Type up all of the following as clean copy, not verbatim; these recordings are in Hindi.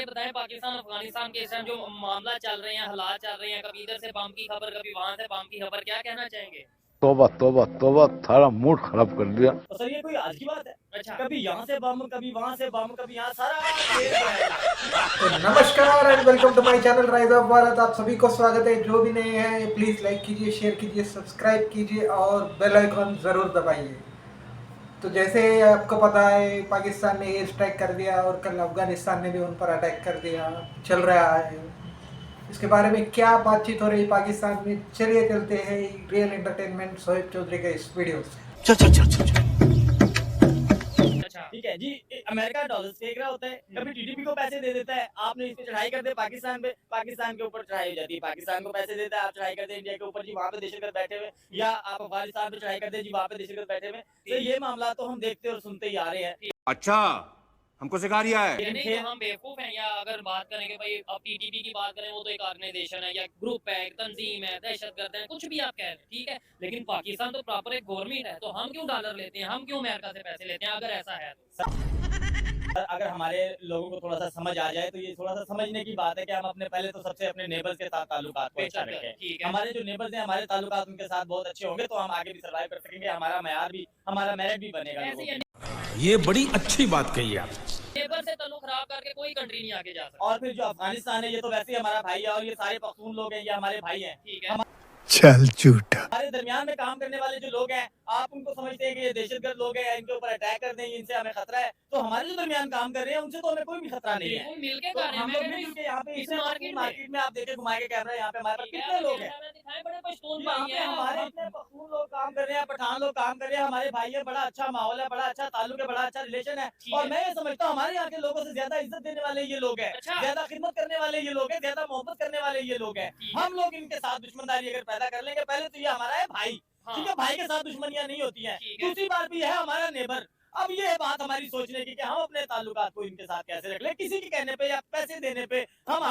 ये बताएं, पाकिस्तान अफगानिस्तान के इस टाइम जो मामला चल रहे हैं, हालात चल रहे हैं, कभी इधर से बम की खबर, कभी वहां से बम की खबर, क्या कहना चाहेंगे? तौबा तौबा तौबा, सारा मूड खराब कर दिया। तो सर ये कोई आज की बात है? अच्छा, कभी यहाँ से बम, कभी वहाँ से बम, कभी यहाँ, सारा खेल जो है तो नमस्कार and welcome to my channel rise of Bharat. आप सभी को स्वागत है। जो भी नए हैं प्लीज़ लाइक कीजिए, शेयर कीजिए, सब्सक्राइब कीजिए और बेल आइकन ज़रूर दबाइए। तो जैसे आपको पता है, पाकिस्तान ने एयर स्ट्राइक कर दिया और कल अफगानिस्तान ने भी उन पर अटैक कर दिया। चल रहा है, इसके बारे में क्या बातचीत हो रही है पाकिस्तान में, चलिए चलते हैं रियल एंटरटेनमेंट शोएब चौधरी के इस वीडियो से। अच्छा, ठीक है जी। अमेरिका डॉलर्स फेंक रहा होता है, कभी टीडीपी को पैसे दे देता है, आपने इस पे चढ़ाई कर दे पाकिस्तान पे, पाकिस्तान के ऊपर चढ़ाई हो जाती है, पाकिस्तान को पैसे देता है, आप चढ़ाई कर दे इंडिया के ऊपर जी, वहाँ पे दहशतगर्द बैठे हुए, या आप अफगानिस्तान पे चढ़ाई कर दे जी, वहाँ पे दहशतगर्द बैठे हुए। तो ये मामला तो हम देखते और सुनते ही आ रहे हैं। अच्छा, हमको सिखा रिया है। ये नहीं तो हम बेवकूफ हैं, या अगर बात करें कि भाई अब टीटीपी की बात करें, वो तो एक ऑर्गेनाइजेशन है या ग्रुप है, एक तंजीम है, दहशतगर्द है, कुछ भी आप कह रहे हैं, ठीक है, लेकिन पाकिस्तान तो प्रॉपर एक गवर्नमेंट है, तो हम क्यों डॉलर लेते हैं, हम क्यों अमेरिका से पैसे लेते हैं अगर ऐसा है तो? अगर हमारे लोगों को थोड़ा सा समझ आ जाए तो ये थोड़ा सा समझने की बात है कि हम अपने पहले तो सबसे अपने नेबर्स के साथ ताल्लुकात को अच्छा रखें। ठीक है, हमारे जो नेबर्स हैं, हमारे ताल्लुकात उनके साथ बहुत अच्छे होंगे तो हम आगे भी सर्वाइव कर सकेंगे, हमारा मैयार भी, हमारा मेरिट भी बनेगा ऐसे लोगों ही को। ये बड़ी अच्छी बात कही आप। नेबर से ताल्लुक खराब करके कोई कंट्री नहीं आगे जा सकती। और फिर जो अफगानिस्तान है, ये तो वैसे ही हमारा भाई है, और ये सारे पख्तून लोग हैं, ये हमारे भाई हैं। ठीक है, चल झूठा। हमारे दरमियान में काम करने वाले जो लोग हैं, आप उनको समझते हैं कि ये दहशतगर्द लोग हैं, इनके ऊपर अटैक कर देंगे, इनसे हमें खतरा है, तो हमारे जो दरमियान काम कर रहे हैं उनसे तो हमें कोई भी खतरा नहीं है। बिल्कुल मिलके तो कर रहे हैं। हम लोग मिल के यहाँ पे इस इतने मार्केट में आप देखे घुमा के कैमरा, यहाँ पे हमारे पास कितने लोग हैं, बड़े पश्तून यहाँ भाई पे हैं हमारे इतने पख्तून लोग काम कर रहे हैं, पठान लोग काम कर रहे हैं, हमारे भाई है, बड़ा अच्छा माहौल है, बड़ा अच्छा ताल्लुक है, बड़ा अच्छा रिलेशन है। और मैं ये समझता हूँ हमारे यहाँ के लोगों से ज्यादा इज्जत देने वाले ये लोग हैं, अच्छा। ज्यादा खिदमत करने वाले ये लोग हैं, ज्यादा मोहब्बत करने वाले ये लोग हैं। हम लोग इनके साथ दुश्मनदारी अगर पैदा कर लेंगे, पहले तो ये हमारा है भाई, ठीक है, भाई के साथ दुश्मनियां नहीं होती हैं। दूसरी बात भी है हमारा नेबर। अब ये बात हमारी सोचने की कि हम अपने ताल्लुकात को इनके साथ कैसे रख ले, किसी के कहने पे या पैसे देने पे, हम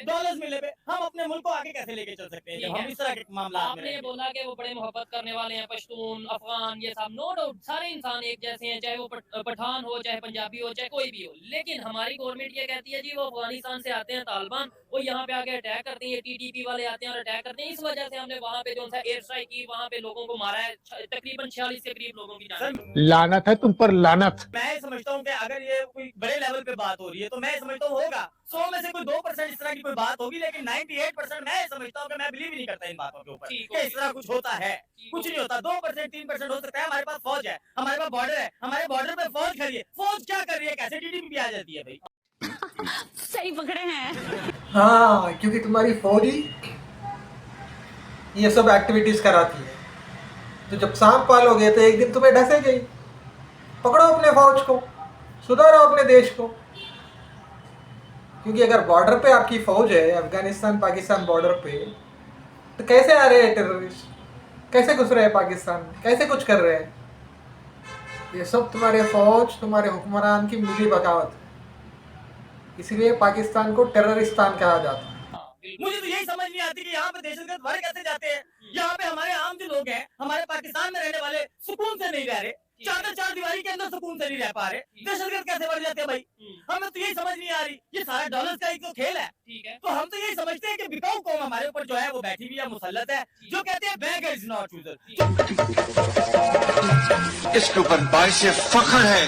डॉलर्स मिलने पे हम अपने मुल्क को आगे कैसे लेके चल सकते हैं जब हम इस तरह के मामला में आपने ये बोला कि वो बड़े मोहब्बत करने वाले हैं, पश्तून, अफगान, ये सब नो डाउट सारे इंसान एक जैसे हैं, चाहे वो पठान हो, चाहे पंजाबी हो, चाहे कोई भी हो, लेकिन हमारी गवर्नमेंट ये कहती है जी वो अफगानिस्तान से आते हैं तालिबान, वो यहाँ पे आके अटैक करते हैं, टीटीपी वाले आते हैं और अटैक करते हैं, इस वजह से हमने वहाँ पे जो सा एयर स्ट्राइक की, वहाँ पे लोगों को मारा है, तकरीबन 46 के करीब लोगों की जान। लानत है तुम पर, लानत। मैं समझता हूँ कि अगर ये कोई बड़े लेवल पे बात हो रही है तो मैं समझता हूँ होगा 100 में से कोई 2% इस तरह की कोई बात होगी, लेकिन 98% मैं समझता हूँ कि मैं बिलीव ही नहीं करता इन बातों के ऊपर कि इस तरह कुछ होता है। कुछ नहीं होता। 2% 3% हो सकता है। हमारे पास फौज है, हमारे पास बॉर्डर है, हमारे बॉर्डर पे फौज खड़ी है, फौज क्या कर रही है, कैसे टीटीपी आ जाती है भाई? सही पकड़े हैं। हाँ, क्योंकि तुम्हारी फौज ही ये सब एक्टिविटीज कराती है। तो जब सांप पालोगे तो एक दिन तुम्हें ढसेगी। पकड़ो अपने फौज को, सुधारो अपने देश को। क्योंकि अगर बॉर्डर पे आपकी फौज है, अफगानिस्तान पाकिस्तान बॉर्डर पे, तो कैसे आ रहे हैं टेररिस्ट, कैसे घुस रहे हैं पाकिस्तान में, कैसे कुछ कर रहे हैं? ये सब तुम्हारे फौज, तुम्हारे हुक्मरान की मिली बगावत है। इसलिए पाकिस्तान को टेररिस्तान कहा जाता है। मुझे तो यही समझ नहीं आती कि यहाँ पे दहशतगर्द भर कैसे जाते हैं। यहाँ पे हमारे आम जो लोग हैं, हमारे पाकिस्तान में रहने वाले सुकून से नहीं रह रहे, चार दीवारी के अंदर सुकून से नहीं रह पा रहे, दहशतगर्द कैसे बढ़ जाते हैं भाई? हमें तो यही समझ नहीं आ रही। ये सारा डॉलर्स का एक तो खेल है, तो हम तो यही समझते हैं कि बिकाऊ कौम हमारे ऊपर जो है वो बैठी हुई है, मुसल्लत है, जो कहते हैं बेगर इज नॉट चूजर। इसके ऊपर बाइश फख्र है।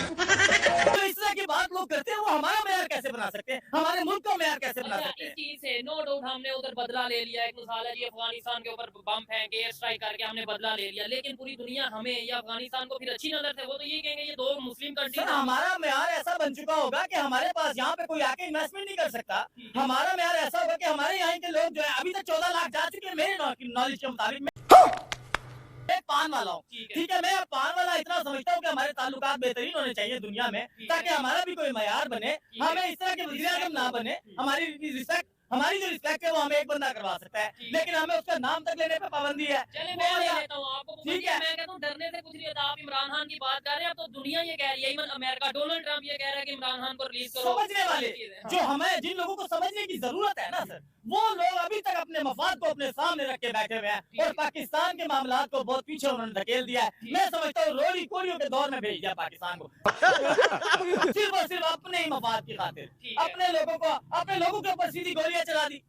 तो इस तरह की बात लोग करते हैं, वो हमारा मेयर कैसे बना सकते हैं, हमारे मुल्क का मेयर कैसे बना सकते हैं? इस चीज से नो डाउट हमने उधर बदला ले लिया। एक मिसाल है जी, अफगानिस्तान के ऊपर बम फेंक के एयर स्ट्राइक करके हमने बदला ले लिया, लेकिन पूरी दुनिया हमें या अफगानिस्तान को फिर अच्छी नजर से, वो तो यही कहेंगे ये दो मुस्लिम कंट्री। सर, हमारा मेयार ऐसा बन चुका होगा कि हमारे पास यहाँ पे कोई आके इन्वेस्टमेंट नहीं कर सकता। हमारा मेयार ऐसा होगा कि हमारे यहाँ के लोग जो है अभी तक 14 लाख जा चुके हैं मेरे नॉलेज के मुताबिक। मैं पान वाला हूँ, ठीक है, मैं पान वाला इतना समझता हूँ कि हमारे ताल्लुकात बेहतरीन होने चाहिए दुनिया में, ताकि हमारा भी कोई मयार बने, हमें इस तरह के वज़ीर आज़म ना बने। हमारी जो रिस्पेक्ट है वो हमें एक बंदा करवा सकता है, लेकिन हमें उसका नाम तक लेने पे पाबंदी है। चले मैं ले लेता हूँ आपको, ठीक है। मैं कहता हूँ डरने से कुछ नहीं होता। आप इमरान खान की बात कर रहे हैं, अब तो दुनिया ये कह रही है, इवन अमेरिका, डोनाल्ड ट्रंप ये कह रहा है कि इमरान खान को रिलीज करो। समझने वाले जो हमें, जिन लोगों को समझने की जरूरत है ना सर, वो लोग अभी तक अपने मफाद को अपने सामने रख के बैठे हुए हैं और पाकिस्तान के मामलात को बहुत पीछे उन्होंने धकेल दिया है। मैं समझता हूँ रोड़ी कोड़ियों के दौर में भेज दिया पाकिस्तान को सिर्फ और सिर्फ अपने ही मफाद की खातिर, अपने लोगों के ऊपर सीधी गोलियां चला दी।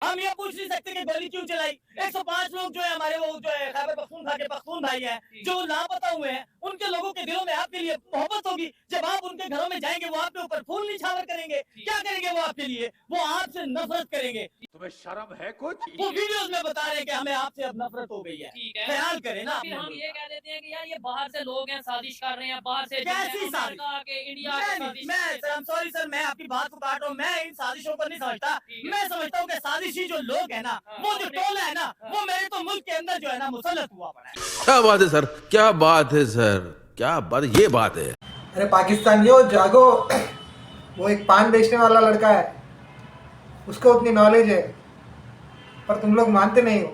हम ये पूछ नहीं सकते कि गोली क्यों चलाई। 105 लोग जो है हमारे वो जो है खैबर पख्तूनख्वा के पख्तून भाई हैं जो लापता हुए हैं, उनके लोगों के दिलों में आपके लिए मोहब्बत होगी। जब आप उनके घरों में जाएंगे वो आपके ऊपर फूल निछावर करेंगे। क्या करेंगे वो आपके लिए? वो आपसे नफरत करेंगे। तुम्हें शर्म है कुछ? वो वीडियोस में बता रहे हैं कि हमें आपसे अब नफरत हो गई है। ख्याल करें ना। फिर हम ये कह देते हैं कि यार ये बाहर से लोग हैं, साजिश कर रहे हैं, बाहर से कैसी साजिश? इंडिया मैं सॉरी सर, मैं आपकी बात को काट रहा हूँ। मैं इन साजिशों पर नहीं समझता। मैं समझता हूँ कि साजिशी जो लोग है ना, वो जो टोला है ना, वो मेरे तो मुल्क के अंदर जो है ना मुसल्लत हुआ पड़ा है। क्या बात है सर, क्या बात है सर, क्या बात, ये बात है। अरे पाकिस्तानियों जागो, वो एक पान बेचने वाला लड़का है, उसको उतनी नॉलेज है पर तुम लोग मानते नहीं हो,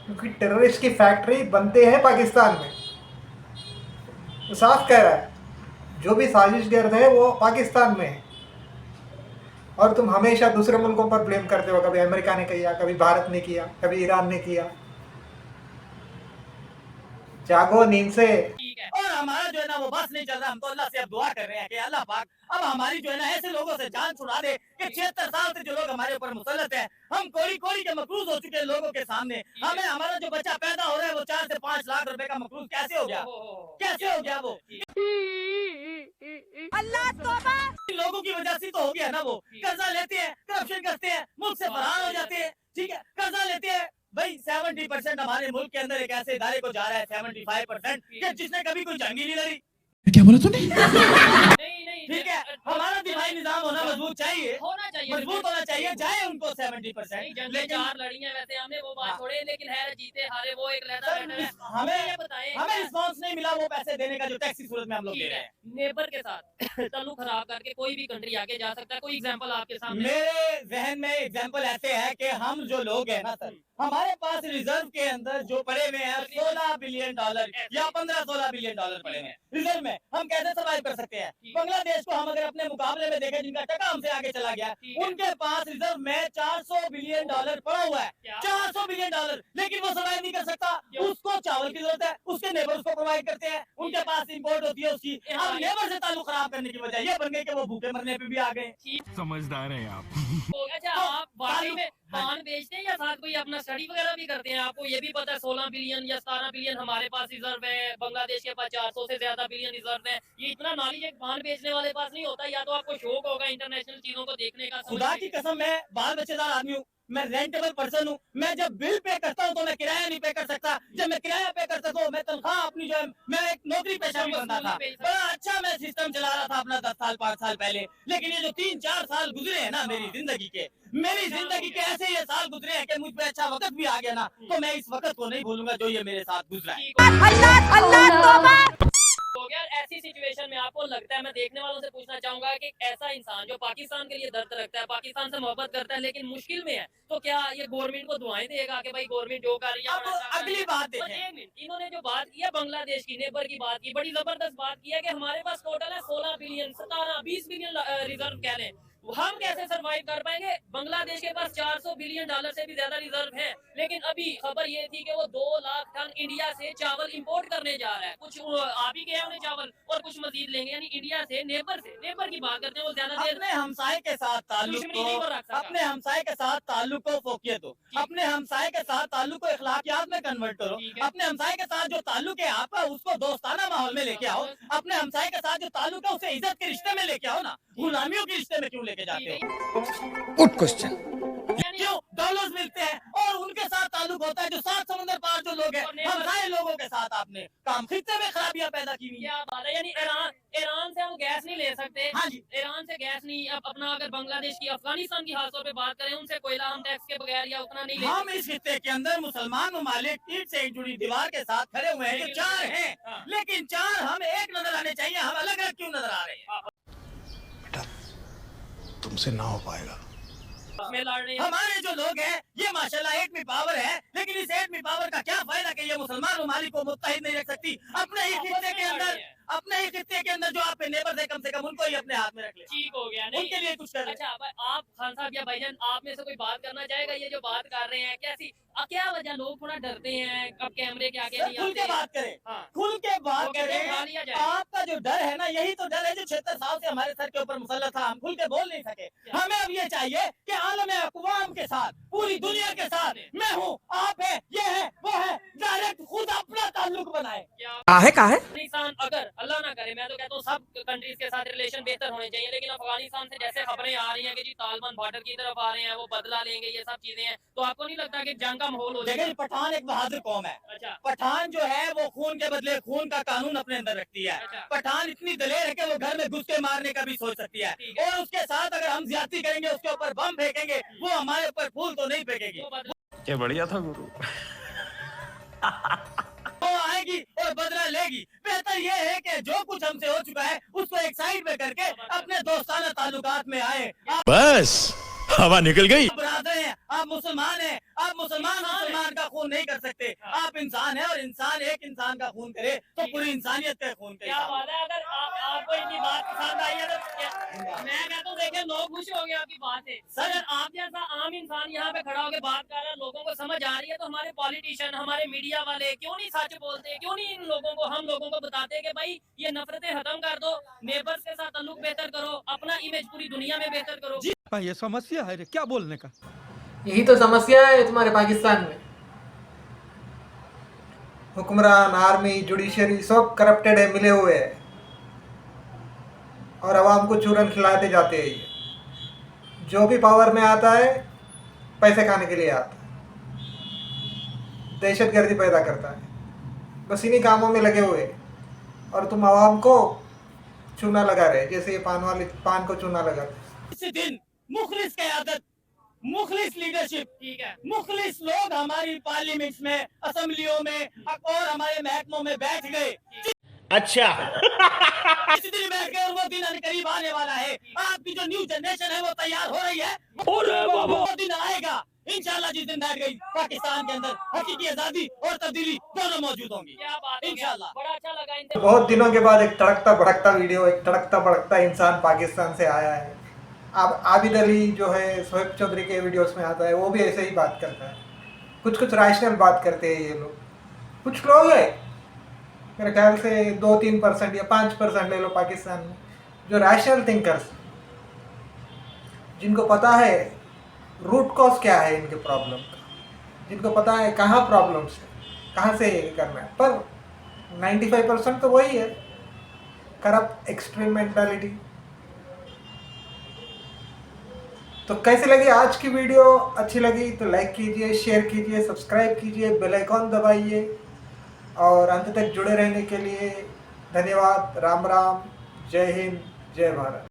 क्योंकि टेररिस्ट की फैक्ट्री बनते हैं पाकिस्तान में। तो साफ कह रहा है जो भी साजिशगर्द है वो पाकिस्तान में है, और तुम हमेशा दूसरे मुल्कों पर ब्लेम करते हो। कभी अमेरिका ने किया, कभी भारत ने किया, कभी ईरान ने किया। जागो नींद से। और हमारा जो है ना वो बस नहीं चल रहा। हम तो अल्लाह से अब दुआ कर रहे हैं कि अल्लाह पाक अब हमारी जो है ना ऐसे लोगों से जान छुड़ा दे कि 76 साल से जो लोग हमारे ऊपर मुसल्लत है, हम कोड़ी कोड़ी के मकरूज हो चुके हैं लोगों के सामने। हमें हमारा जो बच्चा पैदा हो रहा है वो 4 से 5 लाख रुपए का मकरूज कैसे हो गया? कैसे हो गया वो? अल्लाह तौबा। इन लोगों की वजह से तो हो गया ना। वो कर्जा लेते हैं, करप्शन करते हैं, मुल्क से फरार हो जाते हैं। ठीक है, कर्जा लेते हैं भाई। 70% हमारे मुल्क के अंदर एक ऐसे इदारे को जा रहा है, 75% जिसने कभी कोई जंग ही नहीं लड़ी। क्या बोला तूने? नहीं ठीक है, हमारा दिमागी निजाम होना मजबूत चाहिए, मजबूत होना चाहिए। जाए उनको 70%, लेकिन 4 लड़ी हैं वैसे हमने वो बात छोड़े, लेकिन है जीते हारे वो एक लहदा मैटर है। हमें रिस्पॉन्स नहीं मिला वो पैसे देने का जो टैक्स की सूरत में हम लोग दे रहे हैं। नेबर के साथ ताल्लुक खराब करके कोई भी कंट्री आगे जा सकता है। कोई एग्जांपल आपके सामने? मेरे जहन में एग्जांपल ऐसे है कि हम जो लोग हैं ना सर, हमारे पास रिजर्व के अंदर जो पड़े हुए हैं $16 बिलियन या 15-16 बिलियन पड़े हैं रिजर्व में। हम कैसे सर्वाइव कर सकते हैं? बांग्लादेश को हम अगर अपने मुकाबले में देखें, जिनका टका हमसे आगे चला गया, उनके पास रिजर्व में $400 बिलियन पड़ा हुआ है। $400 बिलियन, लेकिन वो सर्वाइव नहीं कर सकता। उसको चावल की जरूरत है, उसके नेबर उसको प्रोवाइड करते हैं, उनके पास इंपोर्ट होती है उसकी। अब नेबर से ताल्लुक खराब करने की वजह ये बन गई कि वो भूखे मरने पे भी आ गए। समझदार है आप। अच्छा, आप वाकई में पान बेचते हैं या साथ कोई अपना स्टडी वगैरह भी करते हैं? आपको ये भी पता है 16 बिलियन या 17 बिलियन हमारे पास रिजर्व है, बांग्लादेश के पास 400 से ज्यादा बिलियन रिजर्व है। ये इतना नॉलेज एक पान बेचने वाले पास नहीं होता। या तो आपको शौक होगा इंटरनेशनल चीजों को देखने का। खुदा की कसम, मैं बाल बच्चेदार आदमी हूँ, मैं रेंटेबल पर्सन हूँ। मैं जब बिल पे करता हूँ तो मैं किराया नहीं पे कर सकता। जब मैं किराया पे करता हूँ, मैं तनख्वाह अपनी जो है, मैं एक नौकरी पेशा भी बंदा था, बड़ा अच्छा मैं सिस्टम चला रहा था अपना 10 साल 5 साल पहले। लेकिन ये जो 3-4 साल गुजरे हैं ना मेरी जिंदगी के ऐसे ये साल गुजरे हैं कि मुझ पे अच्छा वक्त भी आ गया ना, तो मैं इस वक्त को नहीं भूलूंगा जो ये मेरे साथ गुजरा है। अल्लाह तौबा। हो गया। ऐसी सिचुएशन में आपको लगता है, मैं देखने वालों से पूछना चाहूंगा कि ऐसा इंसान जो पाकिस्तान के लिए दर्द रखता है, पाकिस्तान से मोहब्बत करता है, लेकिन मुश्किल में है, तो क्या ये गवर्नमेंट को दुआएं देगा कि भाई गवर्नमेंट जो कर रही है? अब अगली बात बस देखें। 1 मिनट, इन्होंने जो बात की है बांग्लादेश की, नेबर की बात की, बड़ी जबरदस्त बात की है कि हमारे पास टोटल है 16 बिलियन, 17, 20 बिलियन रिजर्व कह लें। हम कैसे सरवाइव कर पाएंगे? बांग्लादेश के पास $400 बिलियन से भी ज्यादा रिजर्व है, लेकिन अभी खबर ये थी कि वो 2 लाख टन इंडिया से चावल इंपोर्ट करने जा रहा है। कुछ आ भी गया उन्हें चावल और कुछ मजीद लेंगे, यानी इंडिया से नेबर की बात करते हैं वो ज्यादा देर अपने हमसाये के साथ ताल्लुक को, अपने हमसाये के साथ ताल्लुक को फोकियत हो, अपने हमसाये के साथ ताल्लुक को इखलाकियात में कन्वर्ट करो। अपने हमसाये के साथ जो ताल्लुक है आपका, उसको दोस्ताना माहौल में लेके आओ। अपने हमसाये के साथ जो ताल्लुक है उसे इज्जत के रिश्ते में लेके आओ ना, गुलामियों के रिश्ते में क्यों लेके जाते हो? Good question. क्यों डॉलर्स मिलते हैं और उनके साथ ताल्लुक होता है जो 7 समंदर पार जो लोग हैं, हमसाये लोगों के साथ आपने काम खित्ते में खराबियां पैदा की हुई। क्या बात है? यानी ईरान से हम गैस नहीं ले सकते। हाँ जी, ईरान से गैस नहीं। अब अपना अगर बांग्लादेश की, अफगानिस्तान की खासतौर पे बात करें, उनसे कोयला हम टैक्स के बगैर या उतना नहीं ले हम इस खित्ते के अंदर मुसलमान ममालिक ईंट से ईंट जुड़ी दीवार के साथ खड़े हुए हैं, जो 4 हैं, लेकिन 4 हम एक नजर आने चाहिए। हम अलग अलग क्यों नजर आ रहे हैं? तुमसे ना हो पाएगा। में लड़ रहे हैं। हमारे जो लोग हैं ये माशाल्लाह एटमी पावर है, लेकिन इस एटमी पावर का क्या फायदा कि ये मुसलमान ममालिक को मुत्तहिद नहीं रख सकती? अपने ही खित्ते के अंदर अपने ही खित्ते के अंदर जो आपके नेबर है कम से कम उनको ही अपने हाथ में रख ले, ठीक हो गया। नहीं उनके लिए कुछ कर ले। अच्छा आप खान साहब या भाईजान आप में से कोई बात करना चाहेगा? ये जो बात कर रहे हैं कैसी क्या वजह, लोग थोड़ा डरते हैं अब कैमरे के आगे नहीं खुल के आते? बात करें, हाँ। खुल के बात वो कहते हैं करें। उठा लिया जाए। आपका जो डर है ना, यही तो डर है जो 76 साल से हमारे सर के ऊपर मुसल्लत था, हम खुल के बोल नहीं सके। हमें अब ये चाहिए कि आलम अक़वाम के साथ, पूरी दुनिया के साथ, मैं हूँ, आप है, ये है, वो है, डायरेक्ट खुद अपना ताल्लुक बनाए। काहे अफगानिस्तान अगर अल्लाह ना करे, मैं तो कहता हूँ सब कंट्रीज के साथ रिलेशन बेहतर होने चाहिए, लेकिन अफगानिस्तान से जैसे खबरें आ रही हैं कि जी तालिबान बॉर्डर की तरफ आ रहे हैं, वो बदला लेंगे, ये सब चीजें हैं, तो आपको नहीं लगता कि जंग का माहौल हो देखिए जाएगा? पठान एक बहादुर कौम है। अच्छा पठान जो है वो खून के बदले खून का कानून अपने अंदर रखती है। अच्छा। पठान इतनी दलेर है कि वो घर में घुस के मारने का भी सोच सकती है, ठीक है। और उसके साथ अगर हम ज्यादती करेंगे, उसके ऊपर बम फेंकेंगे, वो हमारे ऊपर फूल तो नहीं फेंकेगी, वो बदला क्या बढ़िया था गुरु। वो आएगी और बदला लेगी। बेहतर ये है कि जो कुछ हमसे हो चुका है उसको एक साइड में करके अपने दोस्ताना ताल्लुकात में आए। आप बस हवा निकल गई। बरादर हैं, आप मुसलमान हैं, आप मुसलमान का खून नहीं कर सकते। आप इंसान हैं और इंसान एक इंसान का खून करे तो पूरी इंसानियत का खून करे। क्या बात है। अगर आपको इनकी बात पसंद आई है तो मैं कहता हूँ देखिए लोग खुश हो गए आपकी बात से। सर आप जैसा आम इंसान यहाँ पे खड़ा होकर बात कर रहा है, लोगों को समझ आ रही है, तो हमारे पॉलिटिशियन, हमारे मीडिया वाले क्यों नहीं सच बोलते? क्यों नहीं इन लोगों को, हम लोगों को बताते कि भाई ये नफरतें खत्म कर दो, नेबर्स के साथ ताल्लुक बेहतर करो, अपना इमेज पूरी दुनिया में बेहतर करो। ये समस्या है रे, क्या बोलने का। यही तो समस्या है तुम्हारे पाकिस्तान में। हुक्मरान, आर्मी, जुडिशरी सब करप्टेड है, मिले हुए हैं, और आवाम को चूरन खिलाते जाते हैं। ये जो भी पावर में आता है पैसे खाने के लिए आता है, दहशतगर्दी पैदा करता है, बस इन्हीं कामों में लगे हुए हैं। और तुम आवाम को चूना लगा रहे, जैसे ये पान को चूना लगा रहे। इसी दिन मुखलिस क़यादत, मुखलिस लीडरशिप, ठीक है, मुखलिस लोग हमारी पार्लियामेंट्स में, असेंबलियों में और हमारे महकमों में बैठ गए। अच्छा इसी दिन बैठ गए और वो दिन करीब आने वाला है। आपकी जो न्यू जनरेशन है वो तैयार हो रही है, वो दिन आएगा इंशाल्लाह, जिस दिन बैठ गई पाकिस्तान के अंदर हकीकी आजादी और तब्दीली दोनों मौजूद होंगी क्या बात है। इंशाल्लाह। बड़ा अच्छा लगा इनसे। बहुत दिनों के बाद एक तड़कता भड़कता वीडियो, एक तड़कता भड़कता इंसान पाकिस्तान से आया है। अब आबिद अली जो है शोएब चौधरी के वीडियोस में आता है, वो भी ऐसे ही बात करता है, कुछ रैशनल बात करते हैं ये लोग। कुछ लोग है, मेरे ख्याल से 2-3% या 5% ले लो पाकिस्तान में, जो रैशनल थिंकर्स, जिनको पता है रूट कॉज क्या है इनके प्रॉब्लम का, जिनको पता है कहाँ प्रॉब्लम्स है, कहाँ से करना है। पर 95% तो वही है, करप्ट एक्सट्रीम मेंटालिटी। तो कैसी लगी आज की वीडियो? अच्छी लगी तो लाइक कीजिए, शेयर कीजिए, सब्सक्राइब कीजिए, बेल आइकॉन दबाइए, और अंत तक जुड़े रहने के लिए धन्यवाद। राम राम, जय हिंद, जय भारत।